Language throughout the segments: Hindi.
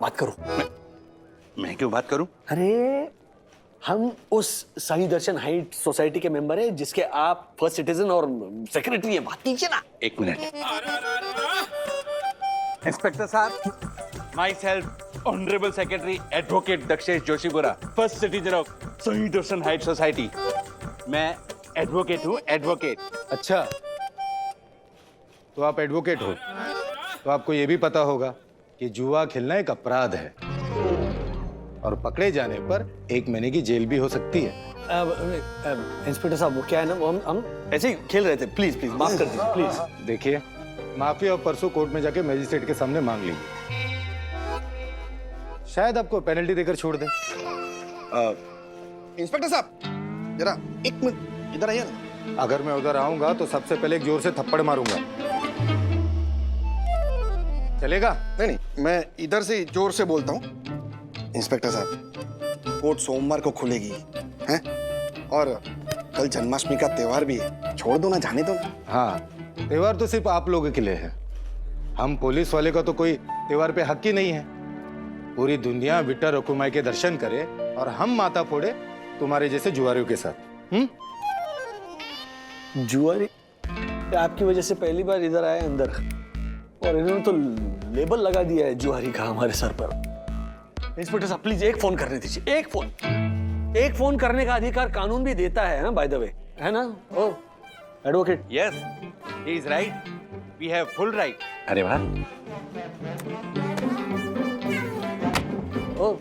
बात करो। मैं क्यों बात करूं? अरे हम उस साई दर्शन हाइट सोसाइटी के मेंबर हैं जिसके आप फर्स्ट सिटीजन और सेक्रेटरी हैं। बात कीजिए ना। एक मिनट। इंस्पेक्टर साहब, my self honourable secretary advocate Dakshesh Joshipura, first citizen of Sai Darshan height society. मैं एडवोकेट हूँ, एडवोकेट। अच्छा, तो आप एडवोकेट हो तो आपको ये भी पता होगा कि जुआ खेलना एक अपराध है और पकड़े जाने पर 1 महीने की जेल भी हो सकती है। इंस्पेक्टर साहब, वो क्या है ना, वो हम ऐसे ही खेल रहे थे। प्लीज प्लीज माफ कर दीजिए प्लीज। देखिए, माफी और परसों कोर्ट में जाके मजिस्ट्रेट के सामने मांग लीजिए, शायद आपको पेनल्टी देकर छोड़ दें। इंस्पेक्टर साहब, जरा 1 मिनट इधर आइए ना। अगर मैं उधर आऊंगा तो सबसे पहले एक जोर से थप्पड़ मारूंगा, चलेगा? नहीं नहीं, मैं इधर से जोर से बोलता हूँ। इंस्पेक्टर साहब, कोर्ट सोमवार को खुलेगी, हैं? और कल जन्माष्टमी का त्योहार भी है, छोड़ दो ना, जाने दो ना। हाँ, त्योहार तो सिर्फ आप लोगों के लिए है। हम पुलिस वाले का तो कोई त्योहार पे हक ही नहीं है। पूरी दुनिया विट्ठल रखुमाई के दर्शन करे और हम माथा फोड़े तुम्हारे जैसे जुआरियों के साथ। जुआरी? आपकी वजह से पहली बार इधर आए अंदर, और इन्होंने तो लेबल लगा दिया है जुआरी का हमारे सर पर। इंस्पेक्टर साहब प्लीज एक फोन करने दीजिए। एक फोन करने का अधिकार कानून भी देता है, बाय द वे, है ना? Oh advocate. Yes, he is right, we have full right. अरे वाह। ओ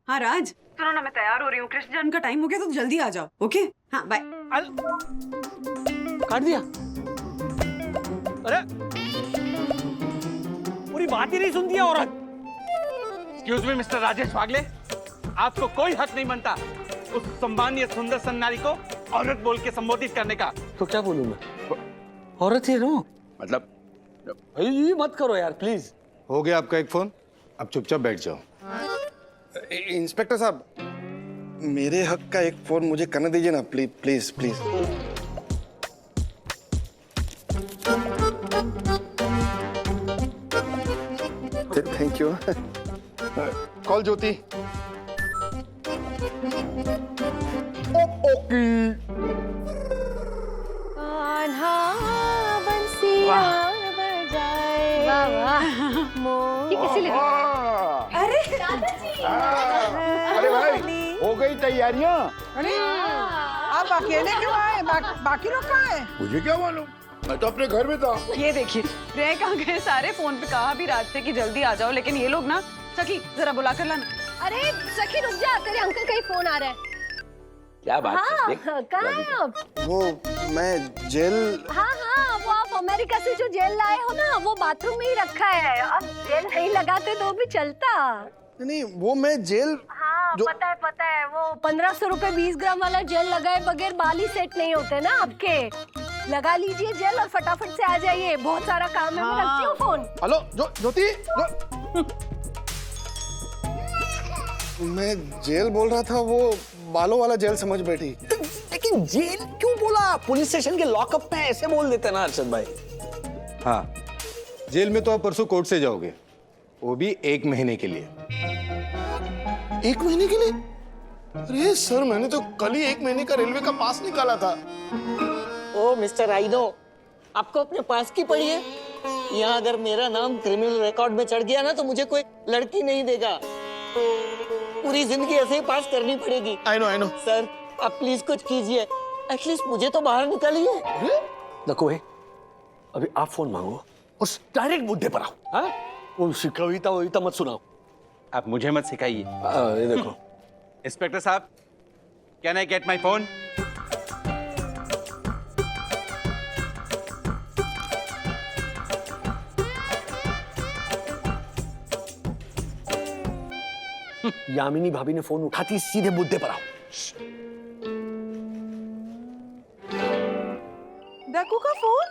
हाँ राज, सुनो ना, मैं तैयार हो रही हूँ। कृष्ण जन्म का टाइम हो गया तो जल्दी आ जाओ। ओके? हाँ, बाय। काट दिया। अरे पूरी बात ही नहीं सुनती है औरत। एक्सक्यूज मी मिस्टर राजेश वागले, आपको कोई हक नहीं बनता उस सम्मानीय सुंदर सन्नारी को औरत बोल के संबोधित करने का। तो क्या बोलूं मैं? औरत ही नो, मतलब ये मत करो यार प्लीज। हो गया आपका एक फोन, अब चुपचाप बैठ जाओ। इंस्पेक्टर साहब, मेरे हक का एक फोन मुझे करने दीजिए ना, please please please. Thank you. Call Jyoti. ये कैसी लगी? अरे भाई, हो गई तैयारियां? अरे आप अकेले क्यों आए? बाकी लोग कहाँ हैं? मुझे क्या मालूम, मैं तो अपने घर में था। ये देखिए, रह कहाँ गए सारे? फोन पे कहा भी रात से कि जल्दी आ जाओ, लेकिन ये लोग ना। सखी, जरा बुला कर लाना। अरे सखी रुक जा, तेरे अंकल का ही फोन आ रहा है। क्या बात है? हाँ, कहाँ हैं आप? वो मैं जेल। हाँ, वो आप अमेरिका से जो जेल लाए हो ना, वो बाथरूम में ही रखा है। अब जेल नहीं लगाते तो भी चलता। नहीं, वो मैं जेल। हाँ, पता है वो 1500 रुपए 20 ग्राम वाला जेल लगाए बगैर बाल ही सेट नहीं होते ना आपके। लगा लीजिए जेल और फटाफट से आ जाइए, बहुत सारा काम है। मैं रखती हूँ फोन। हेलो ज्योति। मैं जेल बोल रहा था, वो बालों वाला जेल समझ बैठी। लेकिन जेल क्यों बोला? पुलिस स्टेशन के लॉकअप में ऐसे बोल देते ना अर्शद भाई। हाँ, जेल में तो आप परसों कोर्ट से जाओगे, वो भी 1 महीने के लिए। 1 महीने के लिए? अरे सर, मैंने तो कल ही 1 महीने का रेलवे का पास निकाला था। ओ मिस्टर आइनो, आपको अपने पास की पड़ी है? यहाँ अगर मेरा नाम क्रिमिनल रिकॉर्ड में चढ़ गया ना तो मुझे कोई लड़की नहीं देगा। पूरी जिंदगी ऐसे ही पास करनी पड़ेगी। I know. सर, आप प्लीज कुछ कीजिए, एटलीस्ट मुझे तो बाहर निकालिए। देखो भाई, अभी आप फोन मांगो और डायरेक्ट मुद्दे पर आओ। हाँ, वो कविता मत सुनाओ। आप मुझे मत सिखाइए। ये देखो। इंस्पेक्टर साहब, can I get my phone? Yamini भाभी ने फोन उठाती, सीधे मुद्दे पर आओ। डकू का फोन?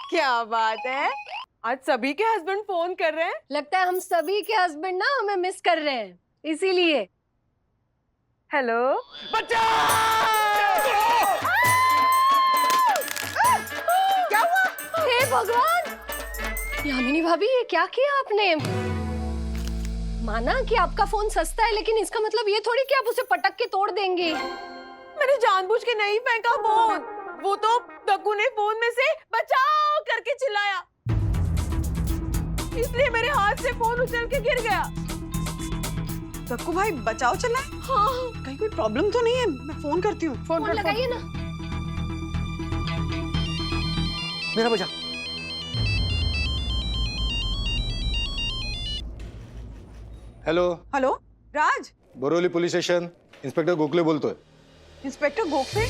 क्या बात है, आज सभी के हस्बैंड फोन कर रहे हैं। लगता है हम सभी के हस्बैंड ना हमें मिस कर रहे हैं, इसीलिए। हेलो बच्चा! क्या हुआ? हे हे भगवान, यामिनी भाभी ये क्या किया आपने? माना कि आपका फोन सस्ता है, लेकिन इसका मतलब ये थोड़ी कि आप उसे पटक के तोड़ देंगे। मैंने जानबूझ के नहीं फेंका फोन, वो तो दक्कू ने फोन में से बचाओ करके चिल्लाया, इसलिए मेरे हाथ से फोन उछल के गिर गया। दक्कू भाई बचाओ चिल्लाए? हाँ, कहीं कोई प्रॉब्लम तो नहीं है? मैं फोन करती हूँ। फोन लगाइए ना। मेरा बजा। Hello, hello Raj, Boroli police station, inspector Gokhale बोलतो है। इंस्पेक्टर गोखले?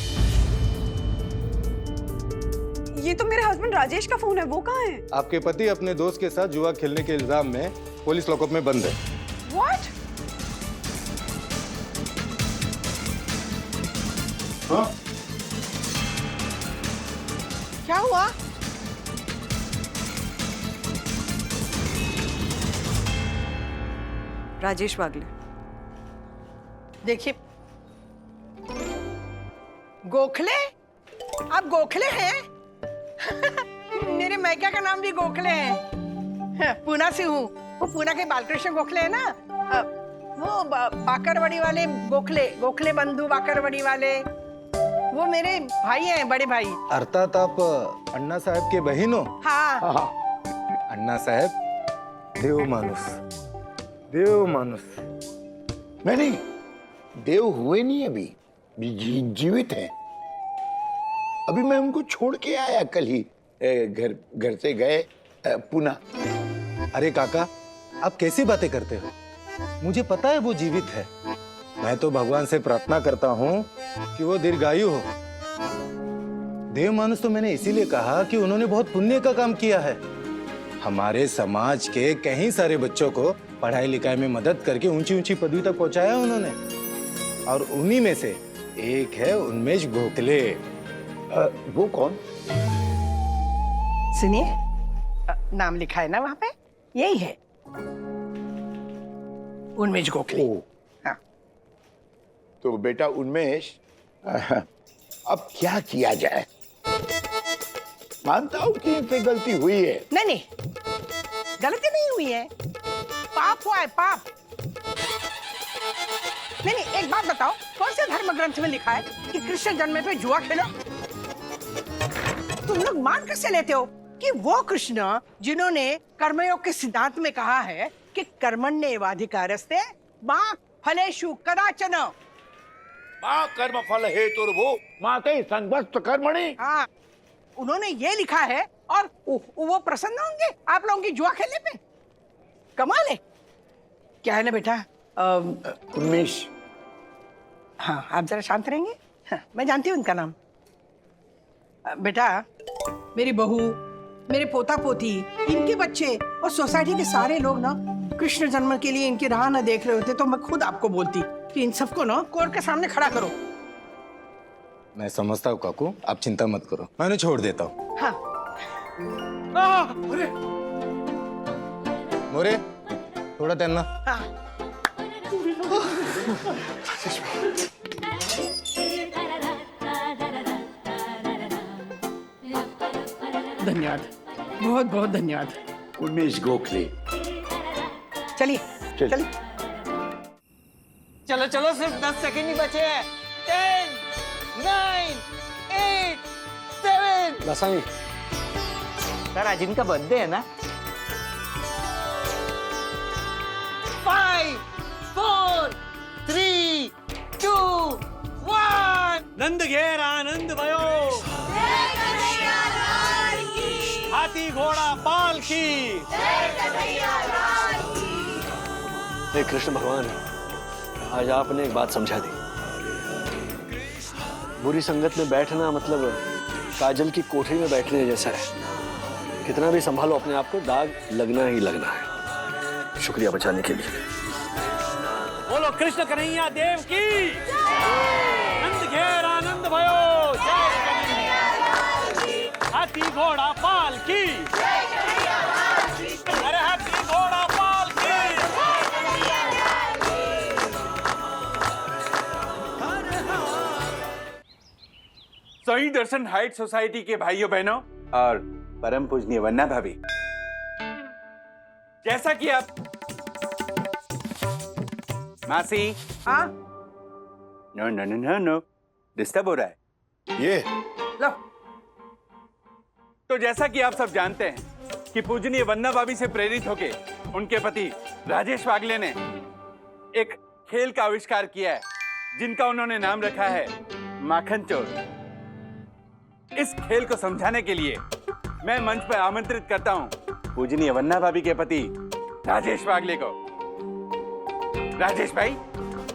ये तो मेरे हस्बैंड राजेश का फोन है, वो कहाँ है? आपके पति अपने दोस्त के साथ जुआ खेलने के इल्जाम में पुलिस लॉकअप में बंद है। What? हाँ? क्या हुआ? राजेश वागले, देखिए, गोखले, आप गोखले हैं? मेरे मैका का नाम भी गोखले है। पूना से हूँ। वो पूना के बालकृष्ण गोखले है ना, वो बाकरवड़ी वाले गोखले, गोखले बंधु बाकरवड़ी वाले, वो मेरे भाई हैं, बड़े भाई। अर्थात आप अन्ना साहब के बहन हो? हाँ। अन्ना साहब देव मानुस, देव मानुस। नहीं, देव हुए नहीं अभी, जीवित हैं। अभी मैं उनको छोड़ के आया कल ही, घर से गए पुणे। अरे काका, आप कैसी बातें करते हो? मुझे पता है वो जीवित है। मैं तो भगवान से प्रार्थना करता हूँ कि वो दीर्घायु हो। देव मानुस तो मैंने इसीलिए कहा कि उन्होंने बहुत पुण्य का काम किया है। हमारे समाज के कई सारे बच्चों को पढ़ाई लिखाई में मदद करके ऊंची ऊंची पदवी तक पहुंचाया उन्होंने, और उन्हीं में से एक है उन्मेष गोखले। वो कौन? सुनिए, नाम लिखा है ना वहाँ पे, यही है उन्मेष गोखले। हाँ। तो बेटा उन्मेष, अब क्या किया जाए? मानता हूँ कि इनसे गलती हुई है। नहीं, गलती नहीं हुई है, पाप हुआ है, पाप। नहीं, एक बात बताओ, कौन से धर्म ग्रंथ में लिखा है कि कृष्ण जन्म पे जुआ खेलो? तुम लोग मान कैसे लेते हो कि वो कृष्ण जिन्होंने कर्मयोग के सिद्धांत में कहा है कि कर्मण्येवाधिकारस्ते मा फलेषु कदाचन, माँ कर्म फल हेतुर्भुः माँ के संगस्त कर्मणि। हाँ, उन्होंने ये लिखा है और वो प्रसन्न होंगे आप लोगों की जुआ खेलने पे? कमाल है। क्या है ना बेटा, उन्मेष, हाँ, आप जरा शांत रहेंगे। हाँ, मैं जानती हूँ उनका नाम। बेटा, मेरी बहू, मेरे पोता पोती, इनके बच्चे और सोसाइटी के सारे लोग ना कृष्ण जन्म के लिए इनकी राह न देख रहे होते तो मैं खुद आपको बोलती कि इन सबको ना कोर्ट के सामने खड़ा करो। मैं समझता हूँ काकू, आप चिंता मत करो, मैं उन्हें छोड़ देता हूँ। हाँ। मोरे, थोड़ा तैरना। हाँ। धन्यवाद, बहुत बहुत धन्यवाद। उन्मेष गोखले। चलिए चल। चलिए। चलो चलो, सिर्फ 10 सेकंड ही बचे हैं। 10, 9, 8, 7। लसाई, सर आज इनका बर्थडे है ना? 5, 4, 3, 2, 1। नंद घेर आनंद भयो, हाथी घोड़ा पाल की। हे कृष्ण भगवान, आज आपने एक बात समझा दी। बुरी संगत में बैठना मतलब काजल की कोठरी में बैठने जैसा है। कितना भी संभालो अपने आप को, दाग लगना ही लगना है। शुक्रिया बचाने के लिए। बोलो कृष्ण कन्हैया देव की, नंद घेर आनंद भयो, जय हाथी घोड़ा पाल की, अरे हाथी घोड़ा पाल की। सही दर्शन हाइट सोसाइटी के भाइयों बहनों और परम पूजनीय वन्ना भाभी, जैसा कि आप मासी, हाँ no no no no no, disturb हो रहा है ये लो तो जैसा कि आप सब जानते हैं कि पूजनीय वन्ना भाभी से प्रेरित होके उनके पति राजेश वागले ने एक खेल का आविष्कार किया है जिनका उन्होंने नाम रखा है माखन चोर। इस खेल को समझाने के लिए मैं मंच पर आमंत्रित करता हूं पूजनीय वन्ना भाभी के पति राजेश वागले को। राजेश भाई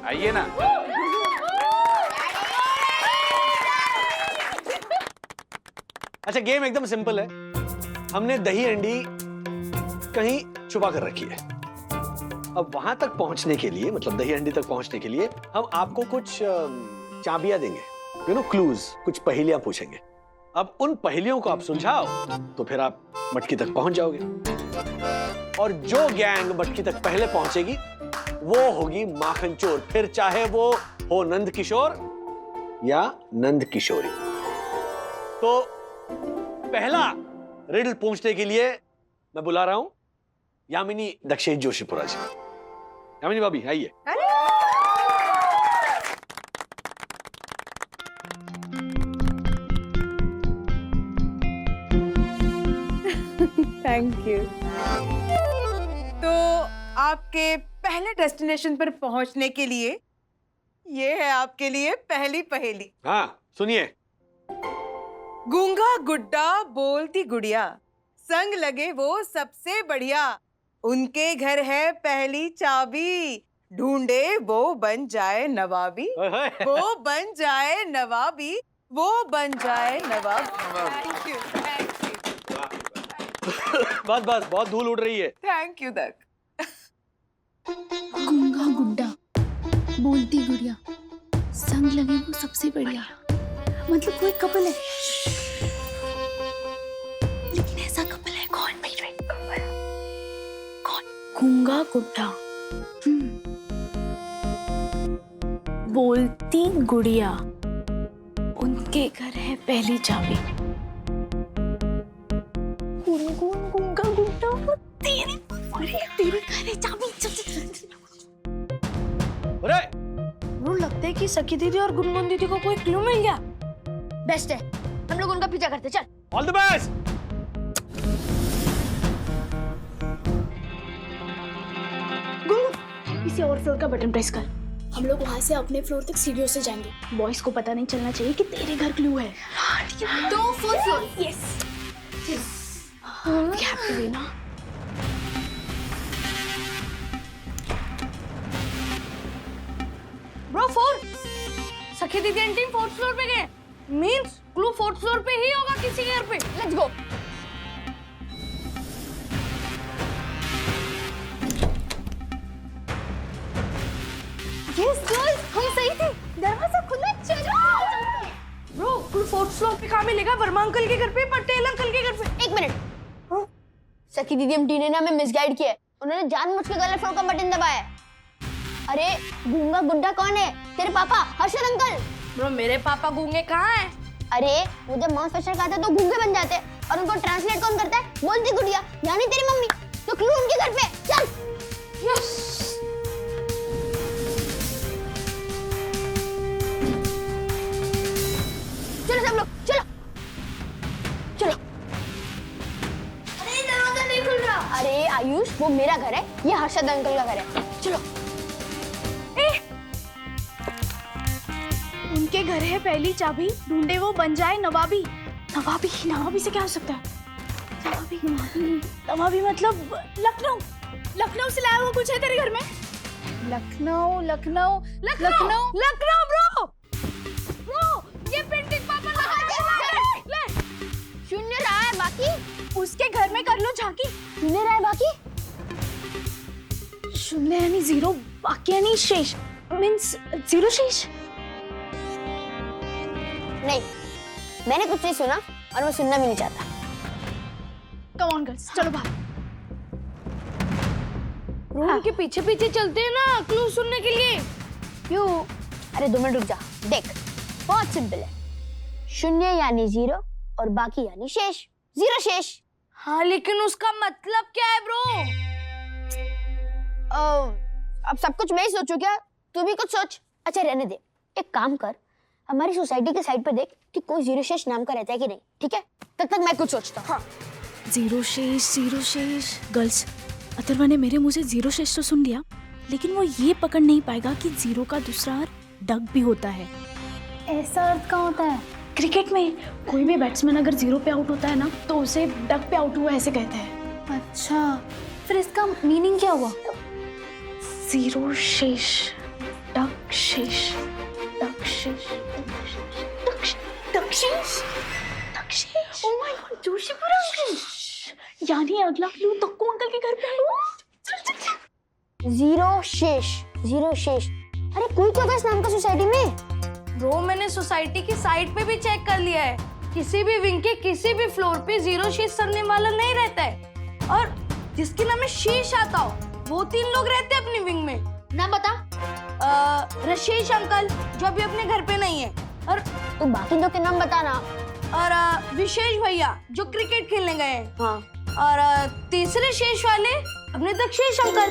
आइए ना। अच्छा, गेम एकदम सिंपल है। हमने दही अंडी कहीं छुपा कर रखी है। अब वहां तक पहुंचने के लिए, मतलब दही अंडी तक पहुंचने के लिए हम आपको कुछ चाबियां देंगे, यू नो, क्लूज, कुछ पहेलियां पूछेंगे। अब उन पहेलियों को आप सुलझाओ तो फिर आप मटकी तक पहुंच जाओगे। और जो गैंग मटकी तक पहले पहुंचेगी वो होगी माखन चोर, फिर चाहे वो हो नंद किशोर या नंद किशोरी। तो पहला रिडल पूछने के लिए मैं बुला रहा हूं यामिनी दक्षेश जोशीपुरा जी। यामिनी भाभी आइए। Thank you. तो आपके पहले डेस्टिनेशन पर पहुंचने के लिए ये है आपके लिए पहली पहेली। हाँ सुनिए। गूंगा गुड्डा बोलती गुड़िया, संग लगे वो सबसे बढ़िया, उनके घर है पहली चाबी, ढूंढे वो बन जाए नवाबी, वो बन जाए नवाबी, वो बन जाए नवाबी। थैंक यू, थैंक यू, बस बस, बहुत धूल उड़ रही है। थैंक यू दक। गूंगा गुड्डा बोलती गुड़िया, संग लगे वो सबसे बढ़िया, मतलब कोई कपल है, लेकिन ऐसा कपल है कौन? कौन? गूंगा गुड्डा, बोलती गुड़िया, उनके घर है पहली चाबी। गुनगुन गूंगा गुड्डा, तेरे घर है चाबी। अरे वो लगता है कि सखी दीदी और गुनगुन दीदी को कोई क्लू मिल गया। बेस्ट है, हम लोग उनका पीछा करते। चल, ऑल द बेस्ट। गुनगुन, किसी और फ्लोर का बटन प्रेस कर। हम लोग वहां से अपने फ्लोर तक सीढ़ियों से जाएंगे। बॉयज को पता नहीं चलना चाहिए कि तेरे घर क्लू है। तो fourth floor. Yes, we have to win ना। ब्रो, 4 सखी दीदी आंटी 4th फ्लोर पे गए। मींस क्लू 4th फ्लोर पे ही होगा किसी के घर पे। Let's go. यस गर्ल्स, हम सही थे, दरवाजा खुला। चलो ब्रो, क्लू 4th फ्लोर पे कहाँ मिलेगा? वर्मा अंकल के घर पे, पटेल अंकल के घर पे। एक मिनट, सखी दीदी आंटी ने हमें मिसगाइड किया है। उन्होंने जानबूझ के गलत फ्लोर का बटन दबाया है। अरे गूंगा गुड्डा कौन है? तेरे पापा हर्षद अंकल। ब्रो, मेरे पापा गूंगे कहाँ हैं? अरे वो जब माउस प्रेशर खाते हैं तो गूंगे बन जाते हैं, और उनको ट्रांसलेट कौन करता है? बोलती गुड़िया, यानी तेरी मम्मी। तो क्लू उनके घर पे। चल। यस। चलो सब लोग, चलो चलो। अरे दरवाजा नहीं खुल रहा। अरे आयुष, वो मेरा घर है, ये हर्षद अंकल का घर है। चलो। उनके घर है पहली चाबी, ढूंढे वो बन जाए नवाबी। नवाबी? नवाबी से क्या हो सकता है? नवाबी मतलब लखनऊ। लखनऊ से लाया हुआ कुछ है तेरे घर में? लखनऊ लखनऊ लखनऊ लखनऊ। ब्रो ब्रो, ये पेंटिंग पापा लगा ले। शून्य रहा है बाकी, उसके घर में कर लो झांकी। शून्य रहा है बाकी, शून्य यानी 0, बाकी यानी शेष, मींस 0 शेष। नहीं, मैंने कुछ नहीं सुना और मैं सुनना भी नहीं चाहता। कम ऑन गर्ल्स, चलो बाहर। रूम के पीछे पीछे चलते हैं ना क्लू सुनने के लिए। क्यों? अरे 2 मिनट रुक जा। देख, बहुत सिंपल है, शून्य यानी 0 और बाकी यानी शेष। जीरो शेष। हाँ लेकिन उसका मतलब क्या है ब्रो? अब सब कुछ मैं ही सोचूं क्या? तू भी कुछ सोच। अच्छा रहने दे, एक काम कर, हमारी सोसाइटी के साइड पे देख कि कोई जीरो शेष नाम का रहता है कि नहीं, ठीक है? तब तक मैं कुछ सोचता हूँ। हाँ। जीरो शेष गर्ल्स, अथर्वा ने मेरे मुंह से जीरो शेष तो सुन लिया, लेकिन वो ये पकड़ नहीं पाएगा कि जीरो का दूसरा अर्थ डक भी होता है। ऐसा अर्थ कहाँ होता है? क्रिकेट में कोई भी बैट्समैन अगर जीरो पे आउट होता है ना, तो उसे डक पे आउट हुआ ऐसे कहते हैं। अच्छा, फिर इसका मीनिंग क्या हुआ? जीरो शेष, डक शेष, डक शेष, डक शेष। Oh my God, Joshipur uncle, यानी अगला क्लू तक्कू अंकल के घर पे आया। जीरो शेष, जीरो शेष। अरे कोई तो होगा इस नाम का सोसाइटी में। ब्रो मैंने सोसाइटी की साइट पे भी चेक कर लिया है, किसी भी विंग के किसी भी फ्लोर पे जीरो शेष सरने वाला नहीं रहता है, और जिसके नाम में शेष आता हो वो 3 लोग रहते हैं अपनी विंग में। नाम बता। रशेष अंकल जो अभी अपने घर पे नहीं है, और तू बाकी दो के नाम बताना। और विशेष भैया जो क्रिकेट खेलने गए हैं। हाँ। और तीसरे शेष वाले अपने दक्षेश अंकल।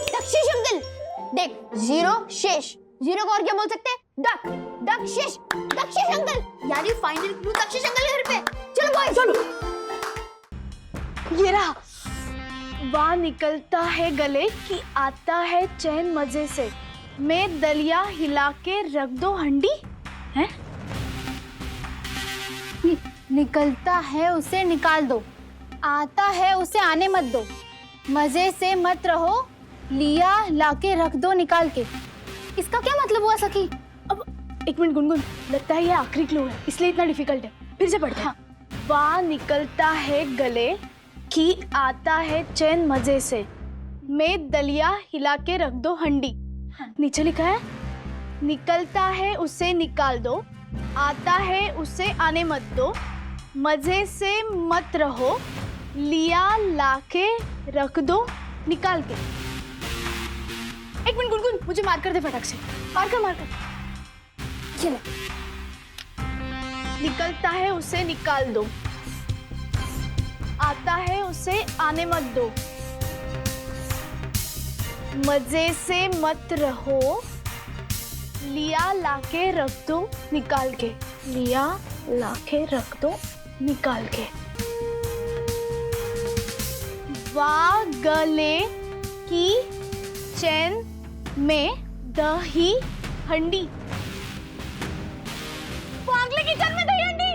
दक्षेश अंकल, देख जीरो शेष, जीरो को और क्या बोल सकते हैं? डक, डक शेष, दक्षेश अंकल। यानी फाइनल क्लू दक्षेश अंकल के घर पे। चलो बॉयज, चलो। ये रहा। वाह निकलता है गले कि आता है चैन मजे से, मैं दलिया हिला के रख दो हंडी। हैं? निकलता है उसे निकाल दो, आता है उसे आने मत दो, मजे से मत रहो, लिया लाके रख दो निकाल के। इसका क्या मतलब हुआ सखी? अब एक मिनट गुनगुन, लगता है ये आखिरी क्लू है, इसलिए इतना डिफिकल्ट है। फिर से पढ़ते हैं। वाह निकलता है गले कि आता है चैन मजे से, मैं दलिया हिला के रख दो हंडी। नीचे लिखा है निकलता है उसे निकाल दो, आता है उसे आने मत दो, मजे से मत रहो, लिया लाके रख दो निकाल के। एक मिनट गुनगुन, मुझे मार कर दे फटाक से। मार कर। चलो। निकलता है उसे निकाल दो, आता है उसे आने मत दो, मजे से मत रहो, लिया लाके रख दो निकाल के, लिया लाके रख दो निकाल के। वाह गले की चैन में दही हंडी। वागले की चैन में दही हंडी।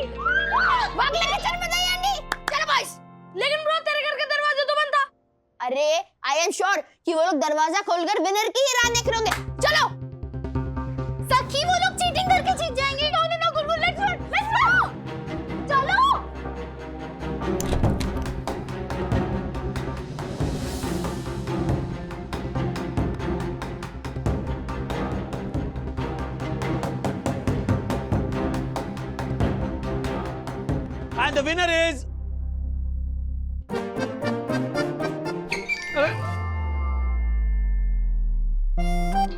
वागले की चैन में दही हंडी। चलो बॉयज। लेकिन ब्रो तेरे घर का दरवाजा तो बंद था। अरे आई एम श्योर कि वो लोग दरवाजा खोलकर विनर की ही राह देख रहे होंगे। चलो सखी, वो लोग चीटिंग करके जीत जाएंगे। No good, let's go. चलो। And the winner is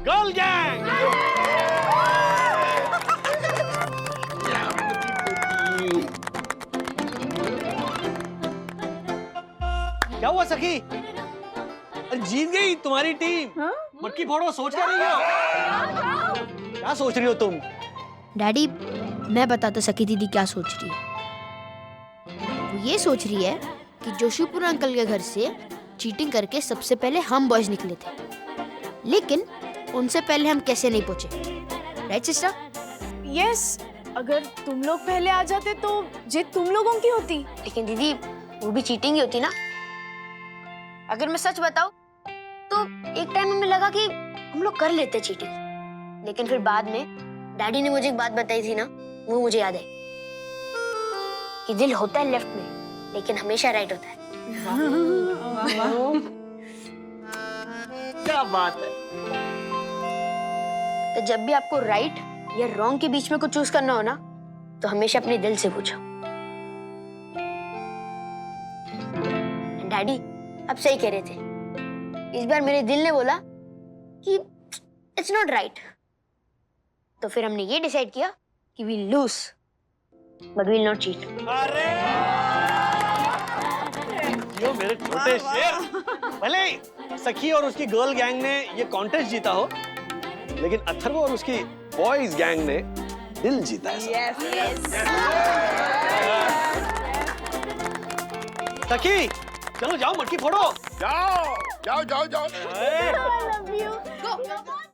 Girl Gang. क्या हुआ सखी? अरे जीत गई तुम्हारी टीम। मटकी फोड़ो, सोच क्या रही हो? क्या सोच रही हो तुम? डैडी, मैं बताता सखी दीदी क्या सोच रही है। वो ये सोच रही है कि जोशीपुर अंकल के घर से चीटिंग करके सबसे पहले हम बॉयज निकले थे, लेकिन उनसे पहले हम कैसे नहीं पहुंचे। Right sister? यस, अगर तुम लोग पहले आ जाते तो जीत तुम लोगों की होती। लेकिन दीदी वो भी चीटिंग ही होती ना। अगर मैं सच बताऊं तो एक टाइम में लगा कि हम लोग कर लेते चीटिंग, लेकिन फिर बाद में डैडी ने मुझे एक बात बताई थी ना, वो मुझे याद है कि दिल होता है लेफ्ट में लेकिन हमेशा राइट होता है। क्या बात है। तो जब भी आपको राइट या रॉन्ग के बीच में कुछ चूज करना हो ना, तो हमेशा अपने दिल से पूछो। डैडी अब सही कह रहे थे, इस बार मेरे दिल ने बोला कि इट्स नॉट राइट, तो फिर हमने ये डिसाइड किया कि we lose. but we'll not cheat. Yo मेरे छोटे शेर। भले ही सखी और उसकी गर्ल गैंग ने ये कॉन्टेस्ट जीता हो, लेकिन अथर्व और उसकी बॉयज गैंग ने दिल जीता है। सखी चलो जाओ, मटकी फोड़ो। जाओ जाओ जाओ जाओ। I love you. Go.